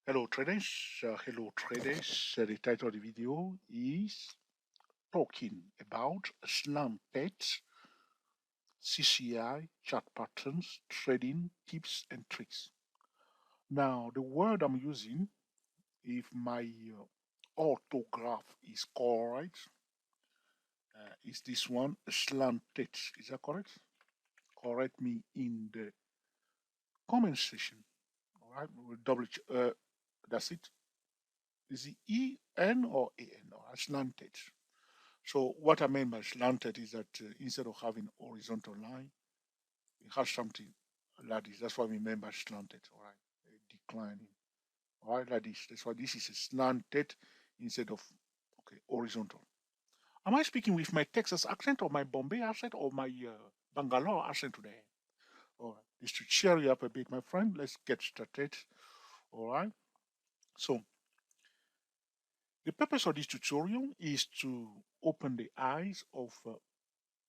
Hello traders, The title of the video is talking about slanted CCI chart patterns, trading tips and tricks. Now, the word I'm using, if my orthograph is correct, is this one, slanted. Is that correct? Correct me in the comment section. All right, we'll that's it. Is it E-N or A-N? Or slanted. So what I mean by slanted is that instead of having horizontal line, it has something like this. That's what we mean by slanted, all right? Declining, all right, like this. That's why this is a slanted instead of horizontal. Am I speaking with my Texas accent or my Bombay accent or my Bangalore accent today? All right, just to cheer you up a bit, my friend. Let's get started. All right. So the purpose of this tutorial is to open the eyes of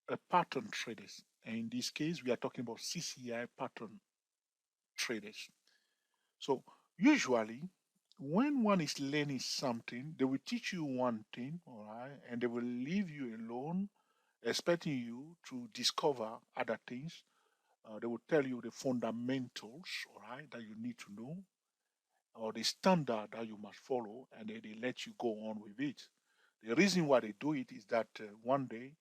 a pattern traders. And in this case, we are talking about CCI pattern traders. So usually, when one is learning something, they will teach you one thing, all right, and they will leave you alone, expecting you to discover other things. They will tell you the fundamentals, all right, that you need to know, or the standard that you must follow, and then they let you go on with it. The reason why they do it is that one day,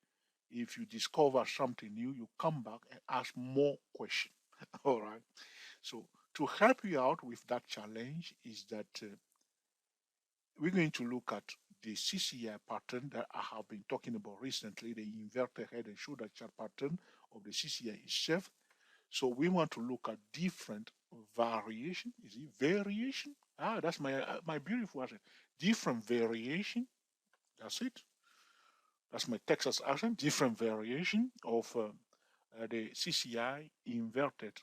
if you discover something new, you come back and ask more questions. All right. So to help you out with that challenge is that we're going to look at the CCI pattern that I have been talking about recently, the inverted head and shoulder chart pattern of the CCI itself. So we want to look at different variation. Is it variation? Ah, that's my beautiful accent. Different variation. That's it. That's my Texas accent. Different variation of the CCI inverted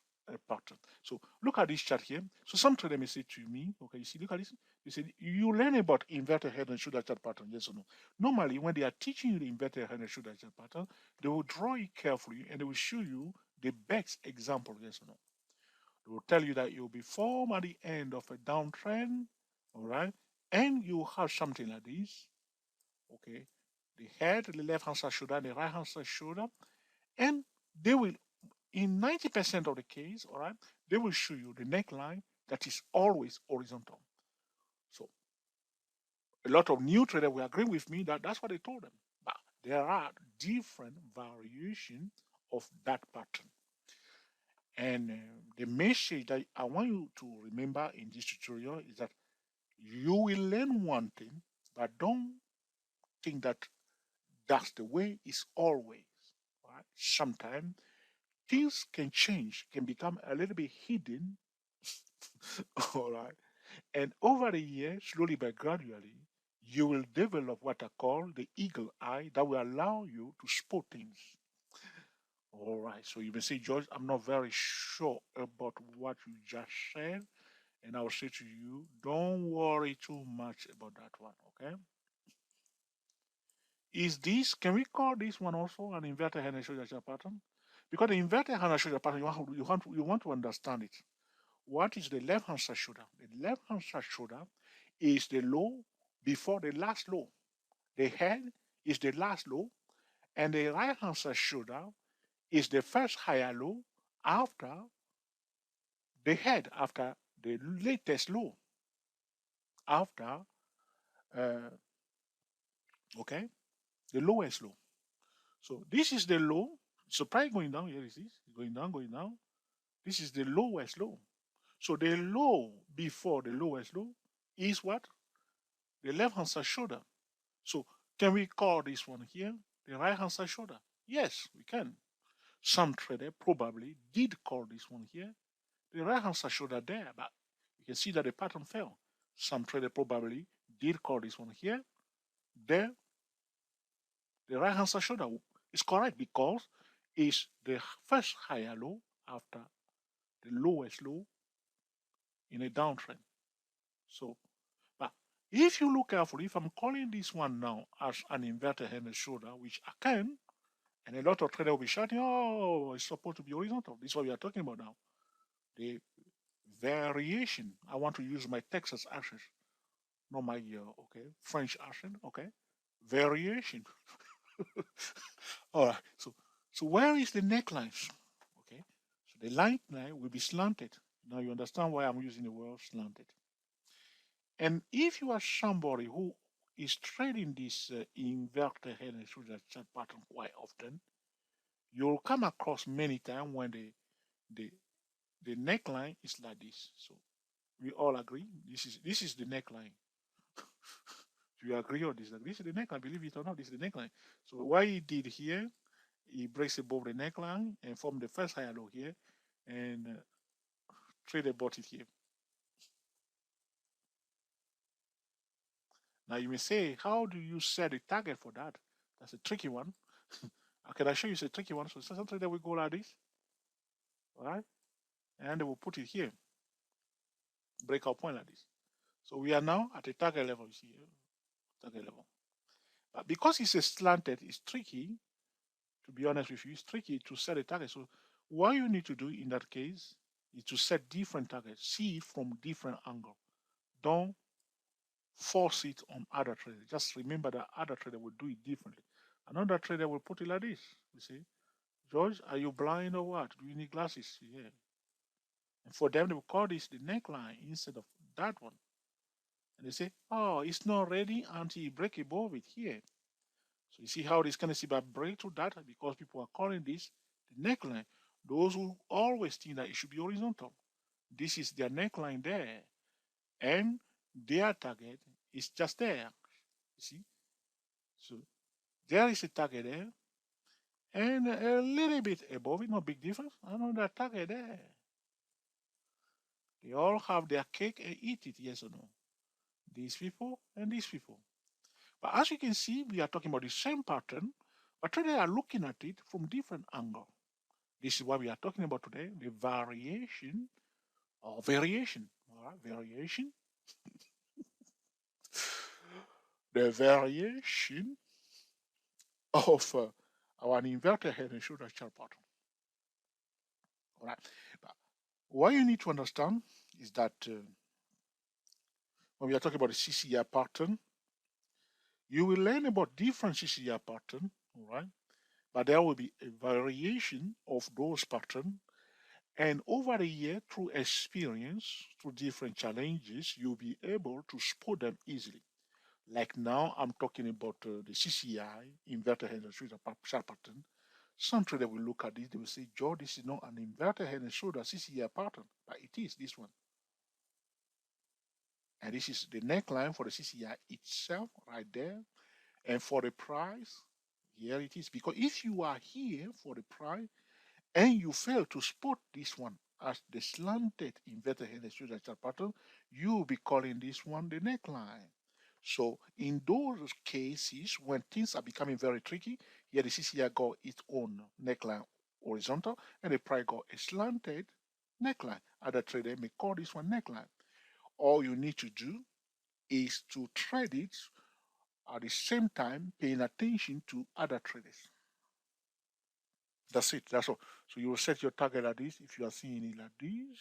pattern. So look at this chart here. So some trader may say to me, okay, you see, look at this. You said you learn about inverted head and shoulder chart pattern, yes or no? Normally, when they are teaching you the inverted head and shoulder chart pattern, they will draw it carefully and they will show you the best example, yes or no. They will tell you that you'll be formed at the end of a downtrend, all right, and you have something like this, okay, the head, the left hand side shoulder, the right hand side shoulder, and they will, in 90% of the case, all right, they will show you the neckline that is always horizontal. So a lot of new traders will agree with me that that's what they told them. But there are different variations of that pattern. And the message that I want you to remember in this tutorial is that you will learn one thing, but don't think that that's the way it's always. Right? Sometimes things can change, can become a little bit hidden. All right. And over the years, slowly but gradually, you will develop what I call the eagle eye that will allow you to spot things. All right. So you may say, George, I'm not very sure about what you just said. And I will say to you, don't worry too much about that one. Okay. Can we call this one also an inverted hand and shoulder pattern? Because the inverted hand and shoulder pattern, you want to understand it. What is the left hand side shoulder? The left hand side shoulder is the low before the last low. The head is the last low, and the right hand side shoulder is the first higher low after the head, after the latest low, after uh, okay, the lowest low. So this is the low. So price going down. Here it is going down, going down. This is the lowest low. So the low before the lowest low is what? The left hand side shoulder. So can we call this one here the right hand side shoulder? Yes, we can. Some trader probably did call this one here the right hand side shoulder there, but you can see that the pattern fell. Some trader probably did call this one here, there, the right hand side shoulder is correct because it's the first higher low after the lowest low in a downtrend. So, but if you look carefully, if I'm calling this one now as an inverted head and shoulder, which I can, and a lot of traders will be shouting, oh, it's supposed to be horizontal. This is what we are talking about now. The variation. I want to use my Texas accent, not my French accent. Okay, variation. All right. So where is the neckline? Okay. So the line will be slanted. Now you understand why I'm using the word slanted. And if you are somebody who is trading this inverted head and shoulder chart pattern quite often, you'll come across many times when the the neckline is like this. So we all agree this is the neckline. Do you agree or disagree? This is the neckline. Believe it or not, this is the neckline. So what he did here, he breaks above the neckline and form the first higher low here, and trade about it here. Now you may say, how do you set a target for that? That's a tricky one. Can I show you it's a tricky one? So something that we go like this, all right? And we'll put it here, breakout point like this. So we are now at a target level, you see, target level. But because it's a slanted, it's tricky, to be honest with you, it's tricky to set a target. So what you need to do in that case is to set different targets, see it from different angle. Don't force it on other traders. Just remember that other trader will do it differently. Another trader will put it like this. You see, George, are you blind or what? Do you need glasses? Yeah. And for them, they will call this the neckline instead of that one. And they say, oh, it's not ready until you break above it here. So you see how this kind of see by break through that because people are calling this the neckline. Those who always think that it should be horizontal. This is their neckline there. And their target is just there. You see? So there is a target there. And a little bit above it, no big difference. Another target there. They all have their cake and eat it, yes or no? These people and these people. But as you can see, we are talking about the same pattern, but today are looking at it from different angle. This is what we are talking about today, the variation or variation. All right, variation. The variation of our inverted head and shoulder chart pattern. All right. But what you need to understand is that when we are talking about the CCI pattern, you will learn about different CCI pattern, all right? But there will be a variation of those patterns. And over the year, through experience, through different challenges, you'll be able to spot them easily. Like now, I'm talking about the CCI, inverted head and shoulder sharp pattern. Some trader will look at this, they will say, Joe, this is not an inverted head and shoulder CCI pattern, but it is this one. And this is the neckline for the CCI itself right there. And for the price, here it is. Because if you are here for the price and you fail to spot this one as the slanted inverted head and shoulder chart pattern, you will be calling this one the neckline. So in those cases, when things are becoming very tricky, here the CCI got its own neckline horizontal and the price got a slanted neckline. Other trader may call this one neckline. All you need to do is to trade it at the same time paying attention to other traders. That's it. That's all. So you will set your target like this if you are seeing it like this.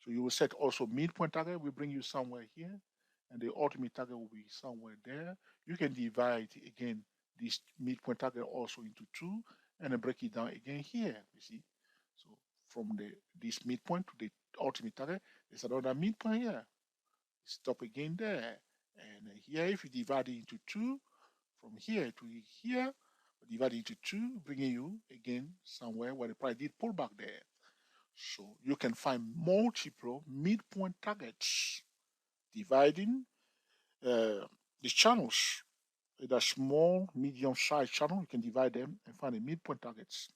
So you will set also midpoint target will bring you somewhere here, and the ultimate target will be somewhere there. You can divide again this midpoint target also into two, and then break it down again here. You see, so from this midpoint to the ultimate target, there's another midpoint here. Stop again there, and here if you divide it into two, from here to here, divide it into two, bringing you again somewhere where the price did pull back there. So you can find multiple midpoint targets, dividing the channels. The small, medium-sized channel, you can divide them and find the midpoint targets.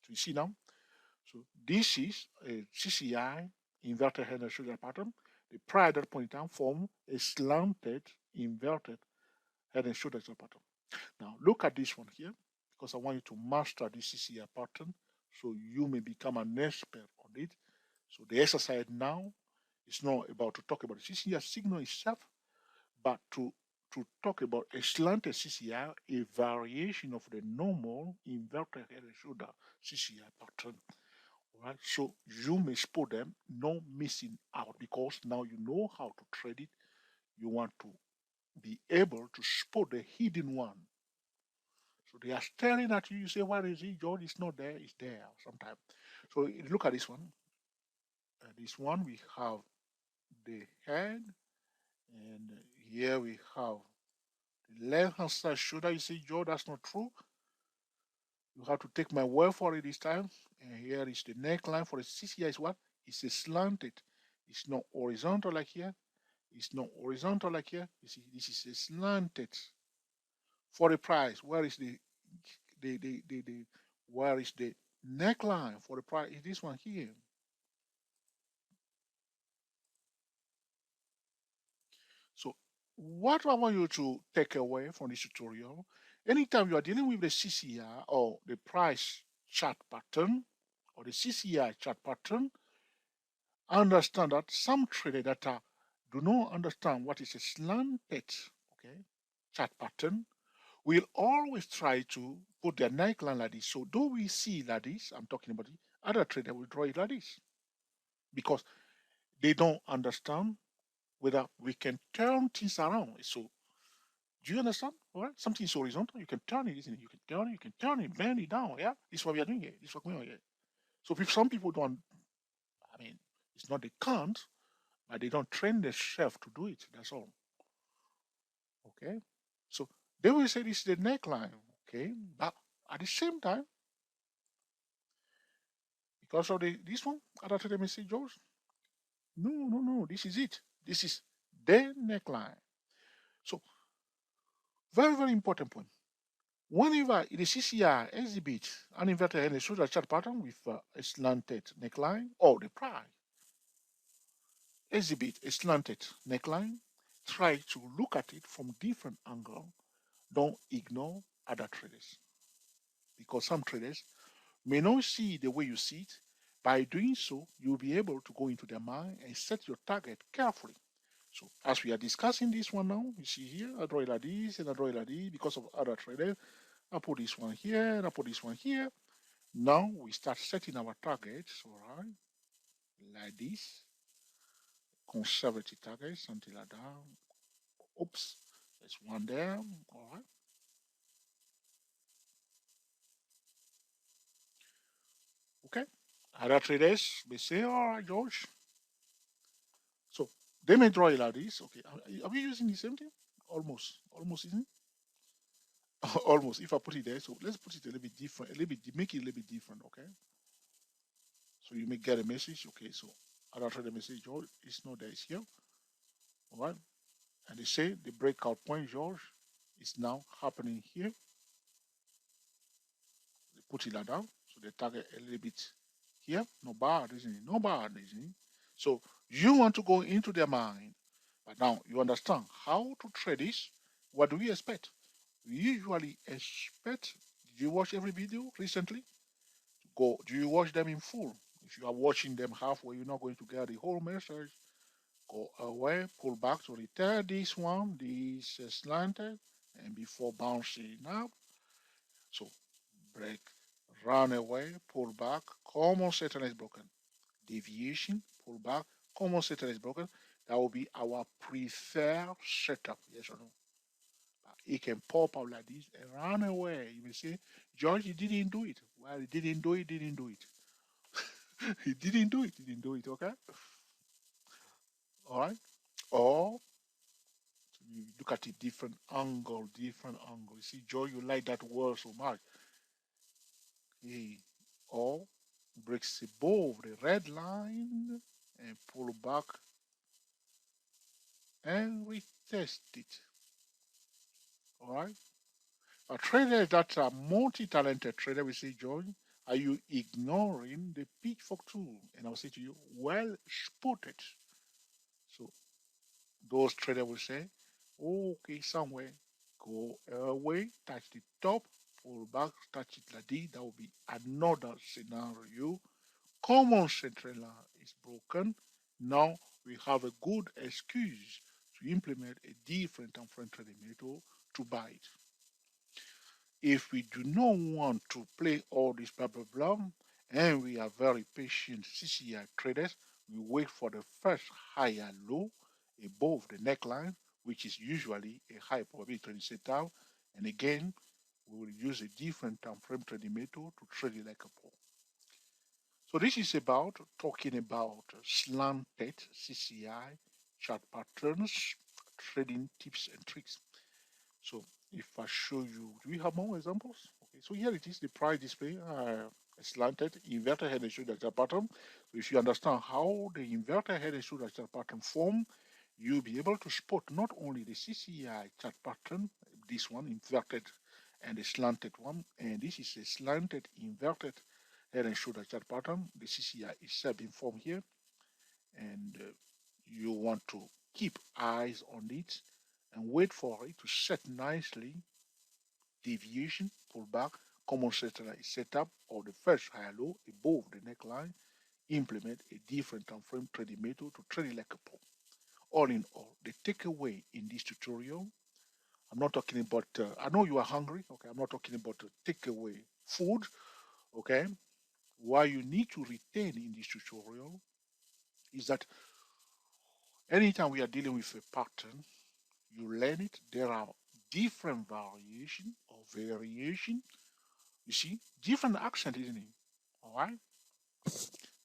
So you see now, so this is a CCI inverted head and shoulder pattern. The price at that point in time form a slanted inverted head and shoulder pattern. Now look at this one here because I want you to master this CCI pattern so you may become an expert on it. So the exercise now is not about to talk about the CCI signal itself, but to talk about a slanted CCI, a variation of the normal inverted head and shoulder CCI pattern. Right? So you may spot them, no missing out, because now you know how to trade it. You want to be able to spot the hidden one. So they are staring at you. You say, "Where is he, George? It's not there. It's there." Sometimes. So look at this one. This one we have the head, and here we have the left hand side shoulder. You say, "George, that's not true. You have to take my word for it this time." And here is the neckline for the CCI. Is what? It's a slanted. It's not horizontal like here. It's not horizontal like here. You see, this is a slanted for the price. Where is the where is the neckline for the price? Is this one here? So what I want you to take away from this tutorial, anytime you are dealing with the CCI or the price chart pattern or the CCI chart pattern, understand that some traders that do not understand what is a slanted, okay, chart pattern will always try to put their neckline like this. So though we see like this, I'm talking about it, other traders will draw it like this because they don't understand whether we can turn things around. So do you understand? All right, something is horizontal, you can turn it, isn't it? You can turn it, bend it down. Yeah, this is what we are doing here. This is what we're going on here. So if some people don't, I mean, it's not they can't, but they don't train themselves to do it. That's all. Okay. So they will say this is the neckline. Okay. But at the same time, because of this one, other trader may say, George, no, no, no, this is it. This is the neckline. So very, very important point. Whenever the CCI exhibits an inverted and a shoulder chart pattern with a slanted neckline or the price exhibit a slanted neckline, try to look at it from different angle. Don't ignore other traders because some traders may not see the way you see it. By doing so, you'll be able to go into their mind and set your target carefully. So as we are discussing this one now, you see here, I draw it like this and I draw it like this because of other traders. I put this one here and I put this one here. Now we start setting our targets, all right, like this, conservative targets, something like that. Oops, there's one there, all right. Okay. Other traders may say, all right, George. So they may draw it like this. Okay. Are we using the same thing? Almost. Almost, isn't it? Almost. If I put it there, so let's put it a little bit different, a little bit, make it a little bit different, okay? So you may get a message. Okay, so other trader may say, George, it's not there, it's here. All right. And they say the breakout point, George, is now happening here. They put it like that. So they target a little bit here. No bad, isn't it? No bad, isn't it? So you want to go into their mind. But now you understand how to trade this. What do we expect? We usually expect. Did you watch every video recently? Go. Do you watch them in full? If you are watching them halfway, you're not going to get the whole message. Go away, pull back to return this one, this slanted, and before bouncing up. So break, run away, pull back, common center is broken. Deviation, pull back, common center is broken. That will be our preferred setup, yes or no? It can pop out like this and run away. You may say, George, he didn't do it. Well, he didn't do it, didn't do it. He didn't do it, didn't do it, okay? All right? Or you look at it different angle, different angle. You see, Joy, you like that word so much. He or breaks above the red line and pull back and retest it. All right. A trader that are multi-talented trader will say, Joy, are you ignoring the pitchfork tool? And I'll say to you, well spotted. So those traders will say, okay, somewhere, go away, touch the top, pull back, touch it like this. That will be another scenario. Common central line is broken. Now we have a good excuse to implement a different and friend trading method to buy it. If we do not want to play all this blah blah blah And we are very patient CCI traders. We wait for the first higher low above the neckline, which is usually a high probability trading setup. And again, we will use a different time frame trading method to trade it like a pro. So this is about talking about slanted CCI chart patterns, trading tips and tricks. So if I show you, do we have more examples? Okay, so here it is, the price display, slanted, inverted head and shoulder chart pattern. So if you understand how the inverted head and shoulder chart pattern form, you'll be able to spot not only the CCI chart pattern, this one inverted and the slanted one, and this is a slanted inverted head and shoulder chart pattern. The CCI is being formed here, and you want to keep eyes on it and wait for it to set nicely. Deviation, pullback, common setter is set up, or the first high low above the neckline. Implement a different time frame trading method to trade it like a pro. All in all, the takeaway in this tutorial, I'm not talking about, I know you are hungry, okay? I'm not talking about takeaway food, okay? What you need to retain in this tutorial is that anytime we are dealing with a pattern, you learn it. There are different variation or variation. You see, different accent, isn't it? All right.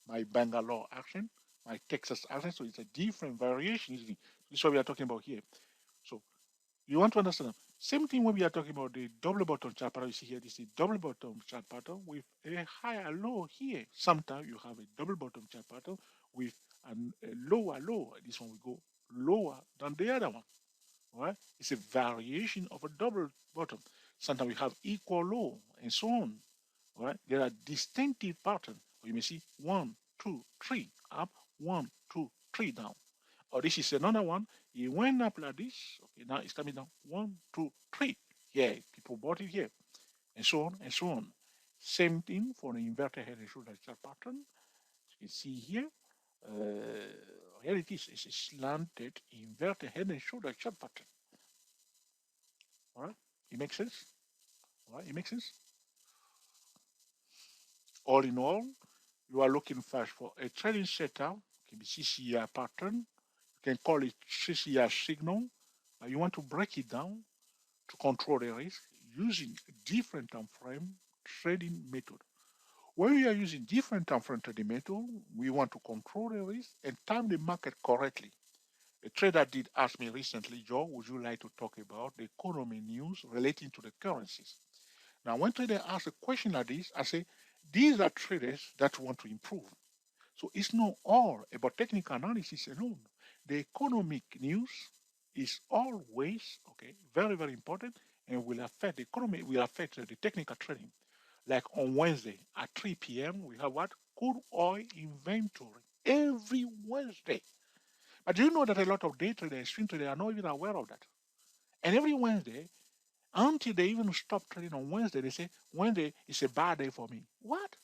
My Bangalore accent, my Texas accent. So it's a different variation, isn't it? This is what we are talking about here. So you want to understand. Same thing when we are talking about the double bottom chart pattern. You see here, this is double bottom chart pattern with a higher low here. Sometimes you have a double bottom chart pattern with a lower low. This one will go lower than the other one. Right? It's a variation of a double bottom. Sometimes we have equal low and so on. Right? There are distinctive patterns. You may see 1, 2, 3 up, 1, 2, 3 down. Or this is another one. It went up like this. Okay, now it's coming down. 1, 2, 3. Yeah, people bought it here, and so on and so on. Same thing for the inverted head and shoulder chart pattern. You can see here. Here it is. It's a slanted inverted head and shoulder chart pattern. All right, it makes sense. All right, it makes sense. All in all, you are looking first for a trading setup. It can be CCI pattern. You can call it CCI signal. You want to break it down to control the risk using different time frame trading method. When we are using different time frame trading method, we want to control the risk and time the market correctly. A trader did ask me recently, Joe, would you like to talk about the economy news relating to the currencies? Now, when traders ask a question like this, I say, these are traders that want to improve. So it's not all about technical analysis alone. The economic news is always okay, very, very important and will affect the economy, will affect the technical trading. Like on Wednesday at 3 p.m., we have what? Crude oil inventory every Wednesday. But do you know that a lot of day traders, swing traders are not even aware of that? And every Wednesday, until they even stop trading on Wednesday, they say, Wednesday is a bad day for me. What?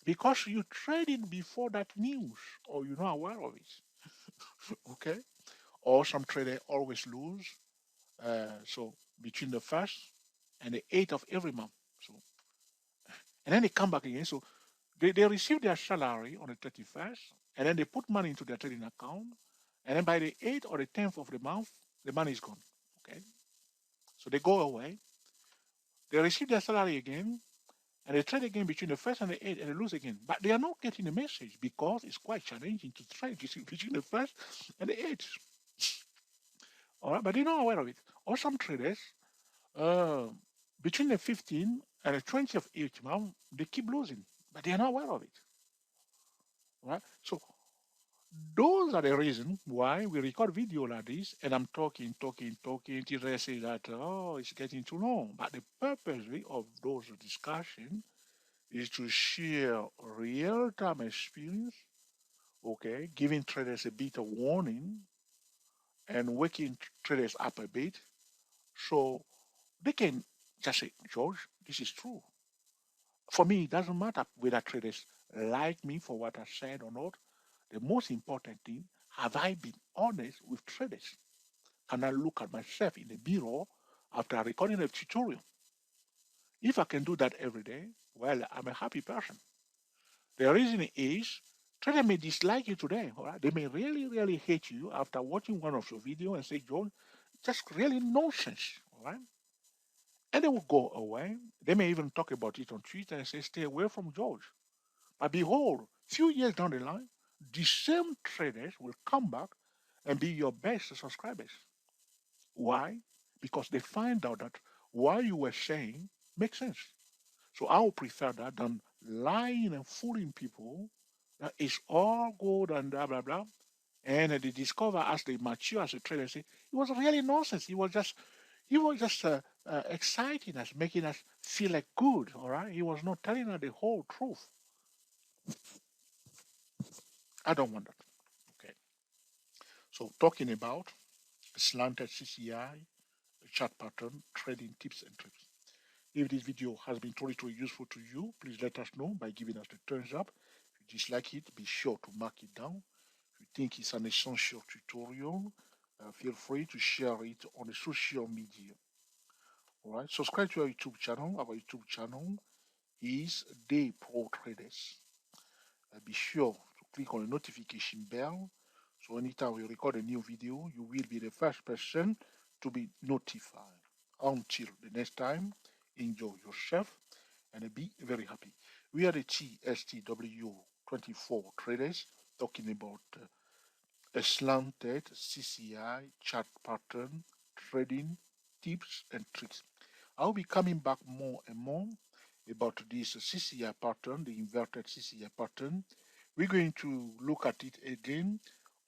Because you traded before that news or you're not aware of it. Okay? Or some traders always lose. So between the first and the 8th of every month. So and then they come back again. So they receive their salary on the 31st and then they put money into their trading account. And then by the 8th or the 10th of the month, the money is gone. Okay? So they go away. They receive their salary again and they trade again between the first and the 8th and they lose again. But they are not getting the message because it's quite challenging to trade between the first and the 8th. All right, but they're not aware of it. Or some traders, uh, between the 15th and the 20th of each month, they keep losing, but they are not aware of it. Right? So those are the reasons why we record video like this, and I'm talking till they say that, oh, it's getting too long. But the purpose of those discussions is to share real-time experience, okay, giving traders a bit of warning and waking traders up a bit so they can just say, George, this is true. For me, it doesn't matter whether traders like me for what I said or not. The most important thing, have I been honest with traders? Can I look at myself in the mirror after recording a tutorial? If I can do that every day, well, I'm a happy person. The reason is trader may dislike you today, all right? They may really, really hate you after watching one of your videos and say, John, just really nonsense, all right? And they will go away. They may even talk about it on Twitter and say, stay away from George. But behold, few years down the line, the same traders will come back and be your best subscribers. Why? Because they find out that what you were saying makes sense. So I would prefer that than lying and fooling people that it's all good and blah blah blah. And they discover as they mature as a trader, say it was really nonsense. He was just exciting us, making us feel like good. All right, he was not telling us the whole truth. I don't want that. Okay. So talking about slanted CCI, chart pattern, trading tips and tricks. If this video has been truly useful to you, please let us know by giving us the thumbs up. If you dislike it, be sure to mark it down. If you think it's an essential tutorial, feel free to share it on the social media. All right, subscribe to our YouTube channel. Our YouTube channel is Day Pro Traders. Be sure to click on the notification bell so anytime we record a new video, you will be the first person to be notified. Until the next time, enjoy yourself and be very happy. We are the TSTW24 traders talking about a slanted CCI chart pattern trading tips and tricks. I'll be coming back more and more about this CCI pattern, the inverted CCI pattern. We're going to look at it again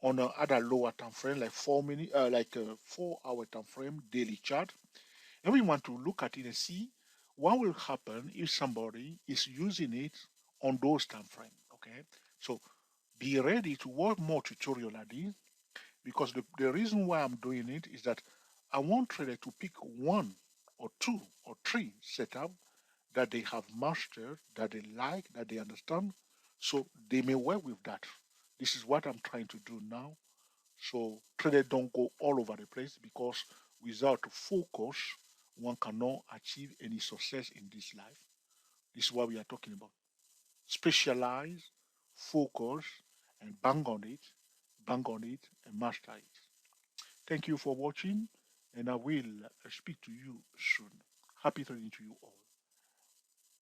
on other lower time frame, like 4 minute, like a 4 hour time frame daily chart, and we want to look at it and see what will happen if somebody is using it on those time frame. Okay, so be ready to watch more tutorial like this because the reason why I'm doing it is that I want trader to pick one or two or three setup that they have mastered, that they like, that they understand, so they may work with that. This is what I'm trying to do now. So traders don't go all over the place because without focus, one cannot achieve any success in this life. This is what we are talking about. Specialize, focus, and bang on it, and master it. Thank you for watching, and I will speak to you soon. Happy trading to you all.